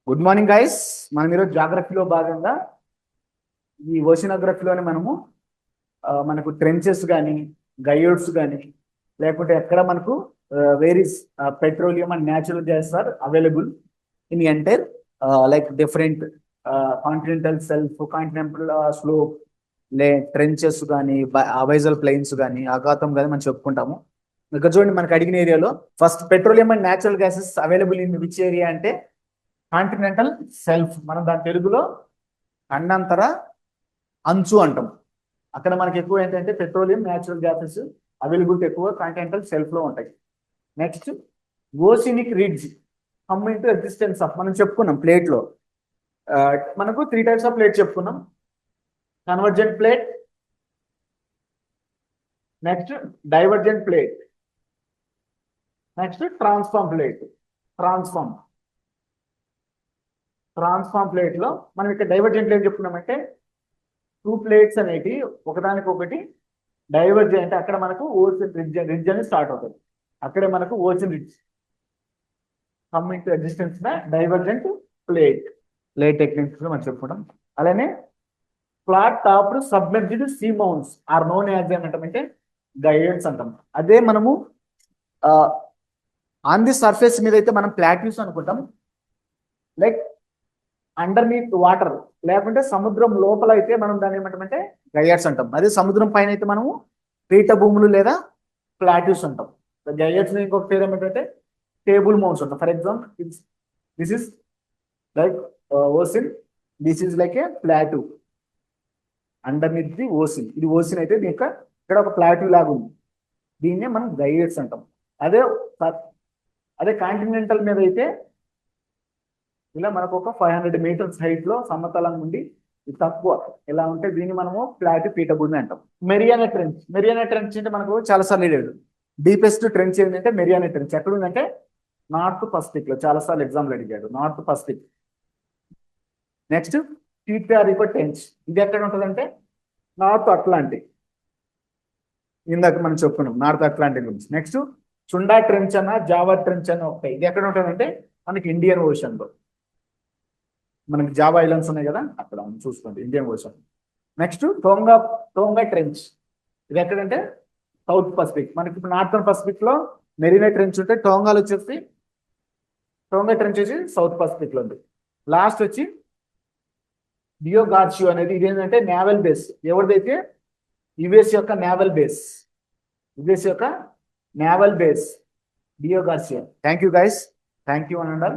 Good morning guys. మనం ఈరోజు జాగ్రఫీలో భాగంగా ఈ ఓషనోగ్రఫీలోనే మనకు ట్రెంచెస్ కానీ గయోడ్స్ కానీ లేకుంటే ఎక్కడ మనకు varies petroleum and natural gas are available in entire like different continental shelf, continental slope, trenches కానీ అవైజల్ ప్లెయిన్స్ కానీ అఘాతం కానీ మనం చెప్పుకుంటాము. ఇక్కడ చూడండి, మనకు అడిగిన ఏరియాలో first petroleum and natural gases available in which area అంటే కాంటినెంటల్ సెల్ఫ్. మనం దాని తెలుగులో ఖండాంతర అంచు అంటాం. అక్కడ మనకి ఎక్కువ ఏంటంటే పెట్రోలియం, న్యాచురల్ గ్యాసెస్ అవైలబిలిటీ ఎక్కువ కాంటినెంటల్ సెల్ఫ్ లో ఉంటాయి. Next oceanic ridge coming to existence of, మనం చెప్పుకున్నాం ప్లేట్ లో మనకు 3 టైప్స్ ఆఫ్ ప్లేట్ చెప్పుకున్నాం. Convergent plate, next divergent plate, next transform plate. Transform plate లో మనం ఇక్కడ డైవర్జెంట్ ఏం చెప్పుకున్నామంటే 2 ప్లేట్స్ అనేటి ఒకదానికొకటి డైవర్జ్ అంటే అక్కడ మనకు ఓషన్ రిడ్జ్ అని స్టార్ట్ అవుతుంది. అక్కడే మనకు ocean ridge coming to existence divergent plate tectonics మనం చెప్పుకుంటాం. అలానే flat topped submerged sea mounts are known as ఏమంటామంటే గైడెన్స్ అంటాం. అదే మనము ఆన్ ది సర్ఫేస్ మీద అయితే మనం ప్లాట్యూస్ అనుకుంటాం, లైక్ అండర్నీత్ వాటర్ లేకుంటే సముద్రం లోపల అయితే మనం దాన్ని ఏమంటామంటే గైయర్స్ అంటాం. అదే సముద్రం పైన అయితే మనము పీఠ భూములు లేదా ప్లాట్యూస్ అంటాం. గైయర్స్ ఇంకొక పేరు ఏమంటే టేబుల్ మౌంట్స్ అంటాం. For example this is like ocean, this is like a plateau underneath the ocean. ఇది ఓసిన్ అయితే దీనికి ఇక్కడ ఒక ప్లాట్యూ లాగా ఉంది, దీన్నే మనం గైయర్స్ అంటాం. అదే కాంటినెంటల్ మీద అయితే ఇలా మనకు ఒక 500 మీటర్స్ హైట్ లో సమతలం నుండి తక్కువ ఎలా ఉంటే దీన్ని మనము ఫ్లాట్ పీఠభూమి అంటాం. మెరియానా ట్రెంచ్ అంటే మనకు చాలా సార్లు లేదు. డీపెస్ట్ ట్రెంచ్ ఏంటంటే మెరియానా ట్రెంచ్ ఎక్కడ ఉందంటే నార్త్ పసిఫిక్ లో. చాలా సార్లు ఎగ్జామ్లు అడిగాడు north Pacific. Next TPR trench, ఇది ఎక్కడ ఉంటుందంటే నార్త్ అట్లాంటిక్. ఇందాక మనం చెప్పుకున్నాం నార్త్ అట్లాంటిక్ గురించి. నెక్స్ట్ చుండా ట్రెంచ్ అన్న జావా ట్రెంచ్ అన్న ఒకటి, ఇది ఎక్కడ ఉంటుందంటే మనకి ఇండియన్ ఓషన్ లో. మనకి జావా ఐలాండ్స్ ఉన్నాయి కదా అక్కడ చూసుకోండి, Indian ocean. Next Tonga trench, ఇది ఎక్కడంటే సౌత్ పసిఫిక్. మనకి ఇప్పుడు నార్థన్ పసిఫిక్ లో మెరీనా ట్రెంచ్ ఉంటే టోంగా ట్రెంచ్ వచ్చి సౌత్ పసిఫిక్ లో ఉంది. లాస్ట్ వచ్చి డియో గార్షియో అనేది, ఇది ఏంటంటే నేవల్ బేస్. ఎవరిదైతే యుఎస్ యొక్క naval base Diego Garcia. Thank you guys, thank you అనండి.